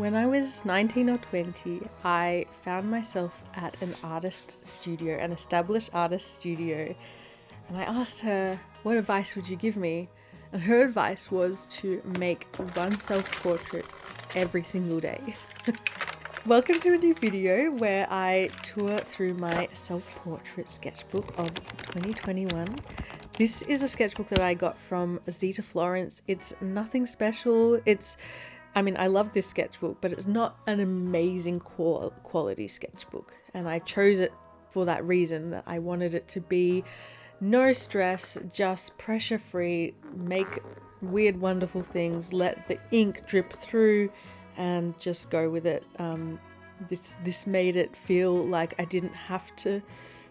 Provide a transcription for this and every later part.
When I was 19 or 20, I found myself at an artist studio, an established artist studio, and I asked her, what advice would you give me? And her advice was to make one self-portrait every single day. Welcome to a new video where I tour through my self-portrait sketchbook of 2021. This is a sketchbook that I got from Zita Florence. It's nothing special. I love this sketchbook, but it's not an amazing quality sketchbook. And I chose it for that reason, that I wanted it to be no stress, just pressure free, make weird, wonderful things, let the ink drip through and just go with it. This made it feel like I didn't have to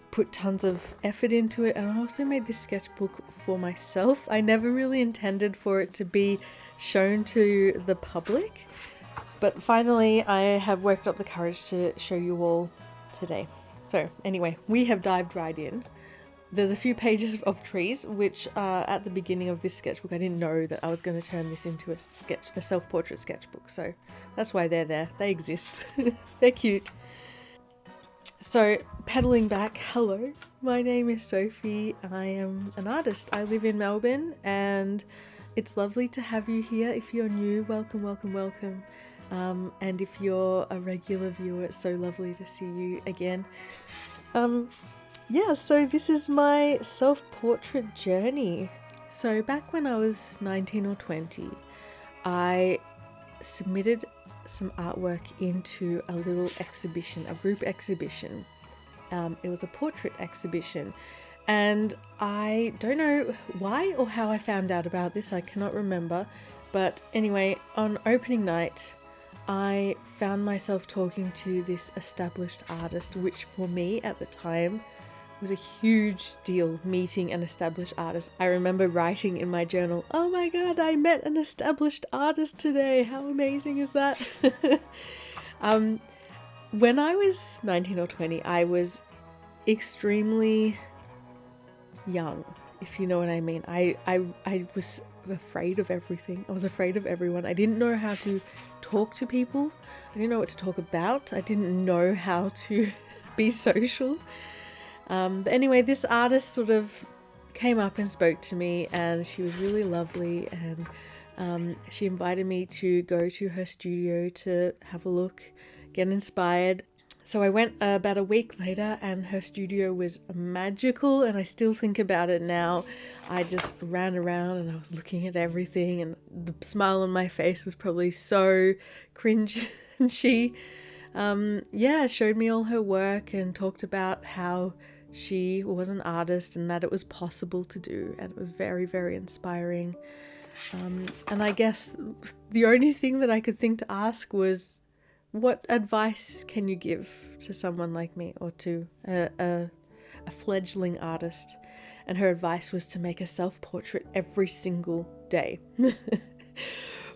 put tons of effort into it. And I also made this sketchbook for myself. I never really intended for it to be shown to the public, but finally I have worked up the courage to show you all today. So anyway, we have dived right in. There's a few pages of trees, which at the beginning of this sketchbook I didn't know that I was going to turn this into a self-portrait sketchbook, so that's why they're there. They exist. They're cute. So pedaling back, hello, my name is Sophie. I am an artist. I live in Melbourne and it's lovely to have you here. If you're new, welcome, welcome, welcome. And if you're a regular viewer, it's so lovely to see you again. So this is my self-portrait journey. So back when I was 19 or 20, I submitted some artwork into a little exhibition, a group exhibition. It was a portrait exhibition. And I don't know why or how I found out about this, I cannot remember. But anyway, on opening night, I found myself talking to this established artist, which for me at the time was a huge deal, meeting an established artist. I remember writing in my journal, oh my god, I met an established artist today. How amazing is that? When I was 19 or 20, I was extremely young, if you know what I mean. I was afraid of everything. I was afraid of everyone. I didn't know how to talk to people. I didn't know what to talk about. I didn't know how to be social. But anyway, this artist sort of came up and spoke to me, and she was really lovely, and she invited me to go to her studio to have a look, get inspired. So I went about a week later and her studio was magical, and I still think about it now. I just ran around and I was looking at everything, and the smile on my face was probably so cringe. And she showed me all her work and talked about how she was an artist and that it was possible to do, and it was very, very inspiring. And I guess the only thing that I could think to ask was, what advice can you give to someone like me, or to a fledgling artist? And her advice was to make a self-portrait every single day.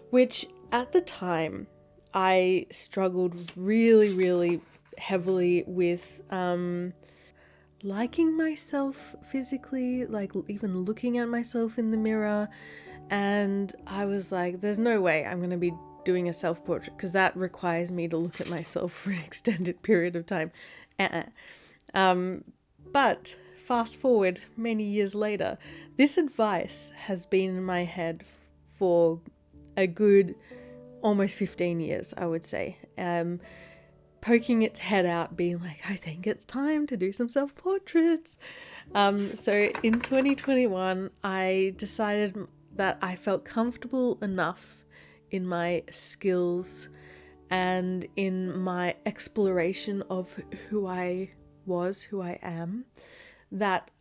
Which at the time I struggled really, really heavily with liking myself physically, like even looking at myself in the mirror. And I was like, there's no way I'm going to be doing a self-portrait, because that requires me to look at myself for an extended period of time. But fast forward many years later, this advice has been in my head for a good almost 15 years, I would say. Poking its head out, being like, I think it's time to do some self-portraits. So in 2021, I decided that I felt comfortable enough in my skills and in my exploration of who I was, who I am, that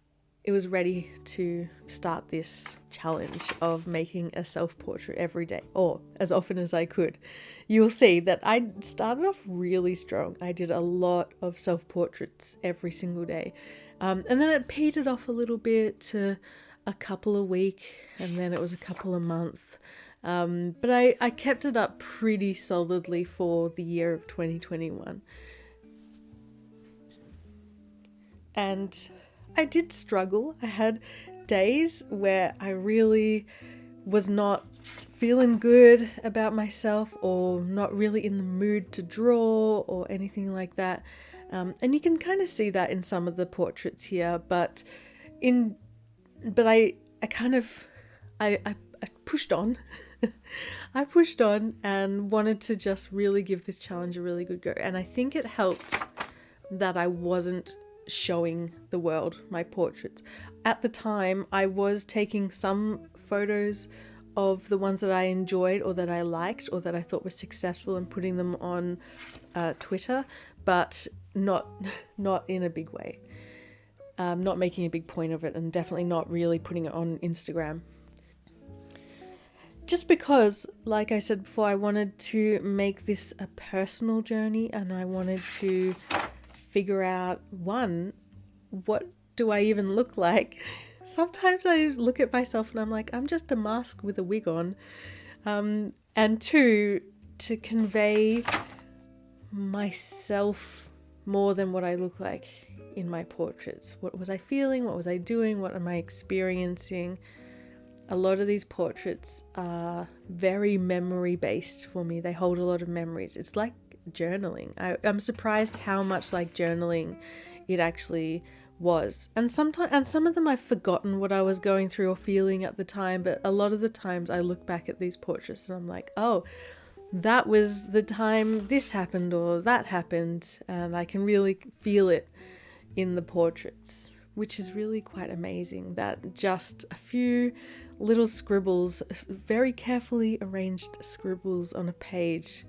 it was ready to start this challenge of making a self-portrait every day, or as often as I could. You will see that I started off really strong. I did a lot of self-portraits every single day. And then it petered off a little bit to a couple a week, and then it was a couple a month. But I kept it up pretty solidly for the year of 2021. And I did struggle. I had days where I really was not feeling good about myself or not really in the mood to draw or anything like that. And you can kind of see that in some of the portraits here, but I pushed on. I pushed on and wanted to just really give this challenge a really good go. And I think it helped that I wasn't showing the world my portraits. At the time, I was taking some photos of the ones that I enjoyed or that I liked or that I thought were successful and putting them on Twitter, but not in a big way. Not making a big point of it, and definitely not really putting it on Instagram. Just because, like I said before, I wanted to make this a personal journey, and I wanted to figure out, one, what do I even look like? Sometimes I look at myself and I'm like, I'm just a mask with a wig on. And two, to convey myself more than what I look like in my portraits. What was I feeling? What was I doing? What am I experiencing? A lot of these portraits are very memory based for me. They hold a lot of memories. It's like journaling. I'm surprised how much like journaling it actually was. And some of them I've forgotten what I was going through or feeling at the time, but a lot of the times I look back at these portraits and I'm like, oh, that was the time this happened or that happened, and I can really feel it in the portraits, which is really quite amazing that just a few little scribbles, very carefully arranged scribbles on a page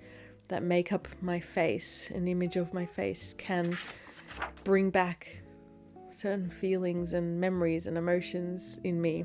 that make up my face, an image of my face, can bring back certain feelings and memories and emotions in me.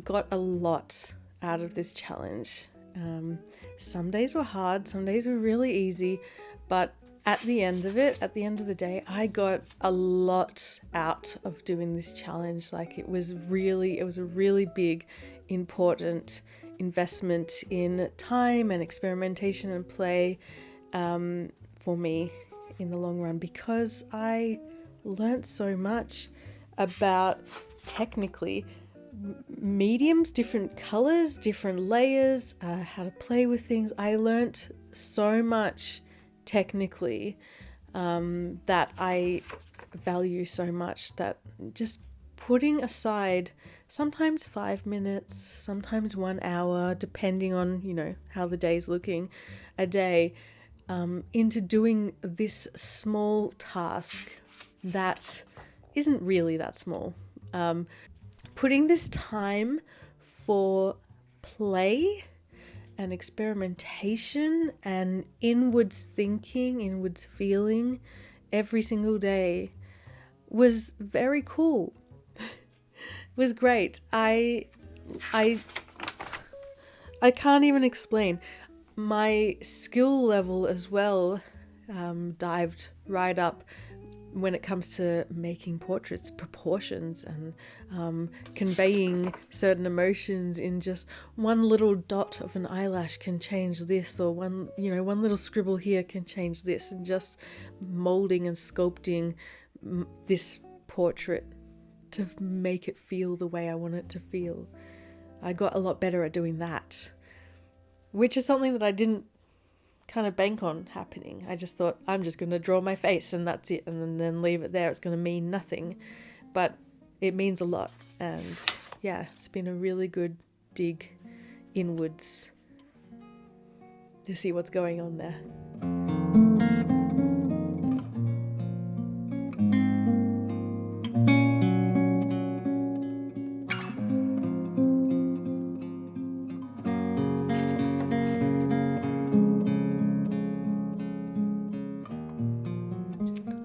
Got a lot out of this challenge. Some days were hard, some days were really easy, but at the end of the day, I got a lot out of doing this challenge. Like it was a really big, important investment in time and experimentation and play for me in the long run, because I learned so much about technically mediums, different colors, different layers, how to play with things. I learnt so much technically that I value so much, that just putting aside sometimes 5 minutes, sometimes 1 hour, depending on, how the day's looking, a day, into doing this small task that isn't really that small. Putting this time for play and experimentation and inwards thinking, inwards feeling every single day was very cool. It was great. I can't even explain. My skill level as well dived right up when it comes to making portraits, proportions, and conveying certain emotions in just one little dot of an eyelash can change this, or one little scribble here can change this, and just molding and sculpting this portrait to make it feel the way I want it to feel. I got a lot better at doing that, which is something that I didn't kind of bank on happening. I just thought, I'm just going to draw my face and that's it, and then leave it there. It's going to mean nothing, but it means a lot. And yeah, it's been a really good dig inwards to see what's going on there.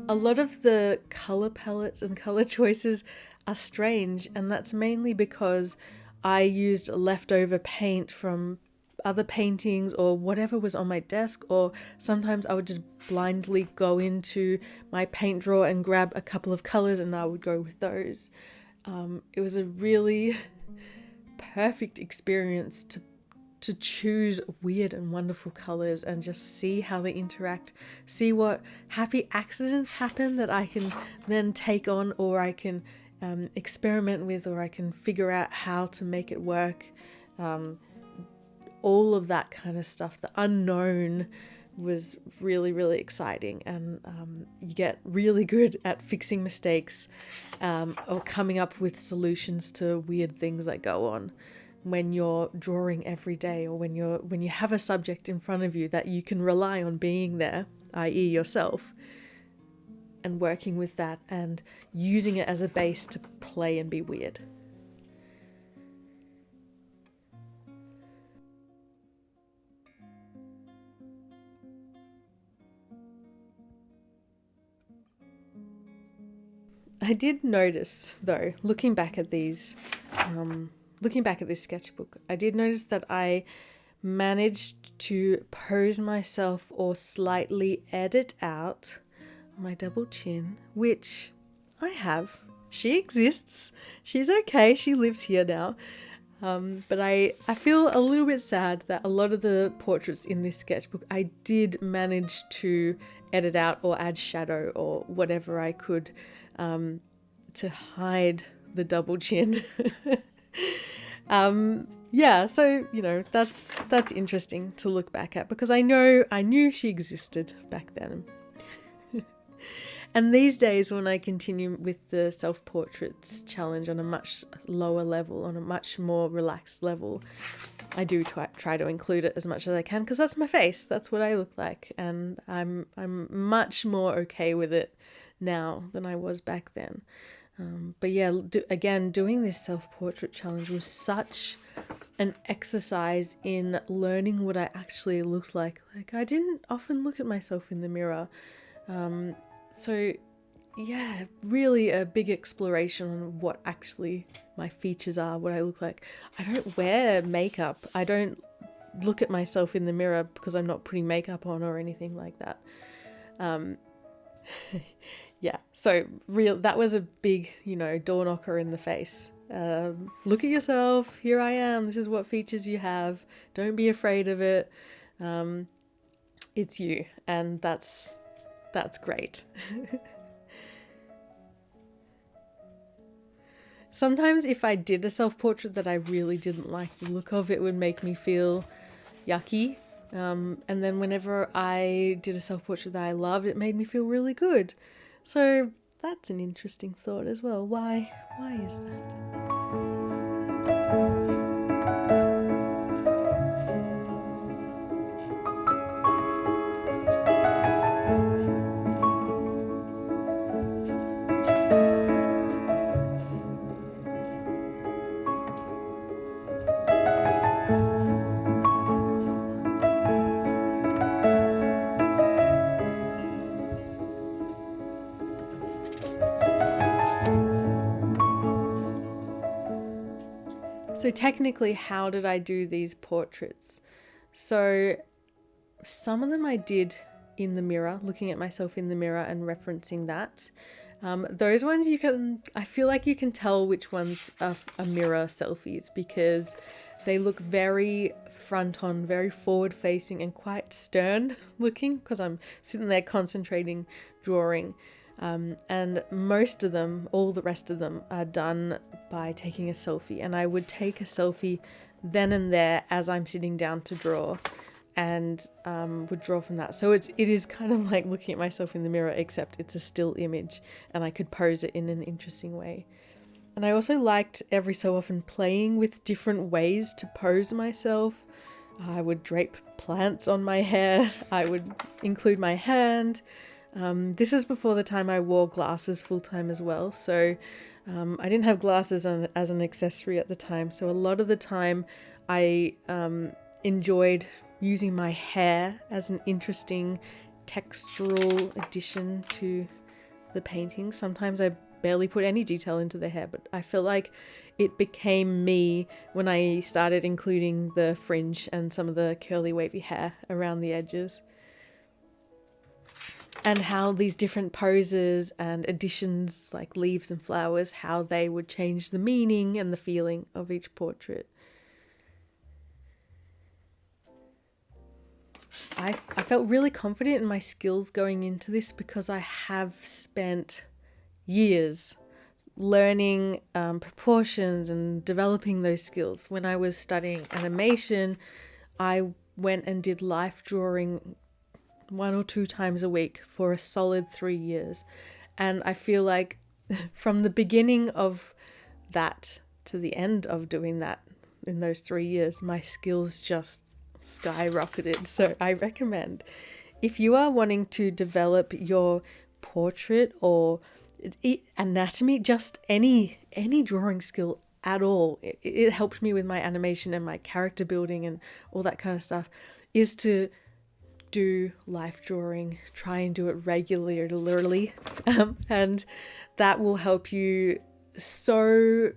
A a lot of the color palettes and color choices are strange, and that's mainly because I used leftover paint from other paintings or whatever was on my desk, or sometimes I would just blindly go into my paint drawer and grab a couple of colors and I would go with those. It was a really perfect experience to choose weird and wonderful colors and just see how they interact, see what happy accidents happen that I can then take on, or I can experiment with, or I can figure out how to make it work. All of that kind of stuff. The unknown was really, really exciting, and you get really good at fixing mistakes or coming up with solutions to weird things that go on when you're drawing every day, or when you have a subject in front of you that you can rely on being there, i.e. yourself, and working with that and using it as a base to play and be weird. I did notice, though, looking back at this sketchbook, I did notice that I managed to pose myself or slightly edit out my double chin, which I have. She exists. She's okay. She lives here now. But I feel a little bit sad that a lot of the portraits in this sketchbook I did manage to edit out or add shadow or whatever I could to hide the double chin. Yeah, so that's interesting to look back at, because I knew she existed back then. And these days, when I continue with the self-portraits challenge on a much lower level, on a much more relaxed level, I do try to include it as much as I can, because that's my face, that's what I look like, and I'm much more okay with it now than I was back then. But yeah, doing this self-portrait challenge was such an exercise in learning what I actually looked like. Like, I didn't often look at myself in the mirror. So yeah, really a big exploration on what actually my features are, what I look like. I don't wear makeup. I don't look at myself in the mirror because I'm not putting makeup on or anything like that. Yeah, so that was a big, door knocker in the face. Look at yourself. Here I am. This is what features you have. Don't be afraid of it. It's you, and that's great. Sometimes if I did a self-portrait that I really didn't like the look of, it would make me feel yucky. And then whenever I did a self-portrait that I loved, it made me feel really good. So that's an interesting thought as well. Why is that? So technically, how did I do these portraits? So some of them I did in the mirror, looking at myself in the mirror and referencing that. Those ones I feel like you can tell which ones are mirror selfies, because they look very front on, very forward facing and quite stern looking, because I'm sitting there concentrating, drawing. And most of them, all the rest of them, are done by taking a selfie, and I would take a selfie then and there as I'm sitting down to draw, and would draw from that. So it is kind of like looking at myself in the mirror, except it's a still image and I could pose it in an interesting way. And I also liked every so often playing with different ways to pose myself. I would drape plants on my hair, I would include my hand. This was before the time I wore glasses full time as well, so I didn't have glasses as an accessory at the time, so a lot of the time I enjoyed using my hair as an interesting textural addition to the painting. Sometimes I barely put any detail into the hair, but I feel like it became me when I started including the fringe and some of the curly wavy hair around the edges. And how these different poses and additions like leaves and flowers, how they would change the meaning and the feeling of each portrait. I felt really confident in my skills going into this because I have spent years learning proportions and developing those skills. When I was studying animation, I went and did life drawing 1 or 2 times a week for a solid 3 years. And I feel like from the beginning of that to the end of doing that in those 3 years, my skills just skyrocketed. So I recommend, if you are wanting to develop your portrait or anatomy, just any drawing skill at all, it helped me with my animation and my character building and all that kind of stuff, is to do life drawing. Try and do it regularly, and that will help you so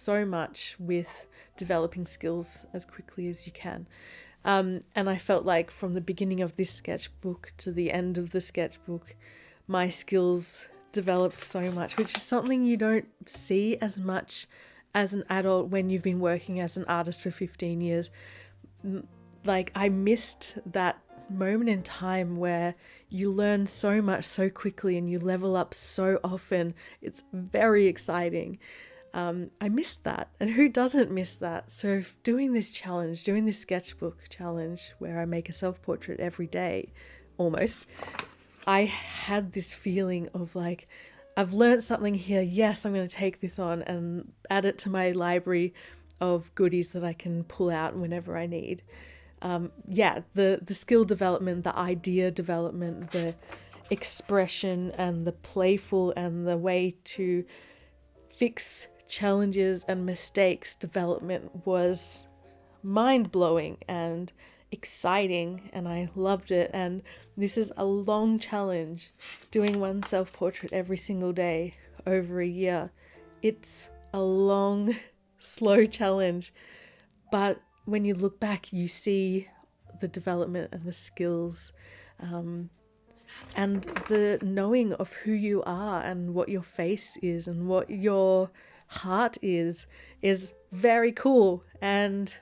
much with developing skills as quickly as you can. And I felt like from the beginning of this sketchbook to the end of the sketchbook, my skills developed so much, which is something you don't see as much as an adult when you've been working as an artist for 15 years. Like, I missed that moment in time where you learn so much so quickly and you level up so often. It's very exciting. I missed that, and who doesn't miss that? So doing this challenge, doing this sketchbook challenge where I make a self-portrait every day almost, I had this feeling of like, I've learned something here. Yes, I'm going to take this on and add it to my library of goodies that I can pull out whenever I need. The skill development, the idea development, the expression and the playful and the way to fix challenges and mistakes development was mind-blowing and exciting, and I loved it. And this is a long challenge, doing one self-portrait every single day over a year. It's a long, slow challenge, but when you look back, you see the development and the skills, and the knowing of who you are and what your face is and what your heart is very cool and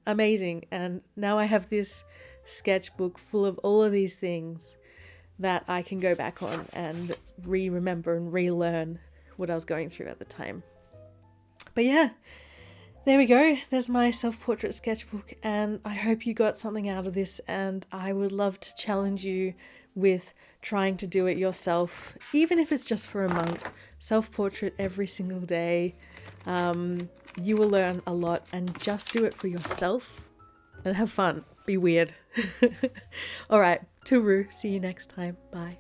amazing. And now I have this sketchbook full of all of these things that I can go back on and remember and relearn what I was going through at the time. But yeah, there we go. There's my self-portrait sketchbook, and I hope you got something out of this, and I would love to challenge you with trying to do it yourself, even if it's just for a month. Self-portrait every single day. You will learn a lot, and just do it for yourself and have fun. Be weird. All right, tooroo. See you next time. Bye.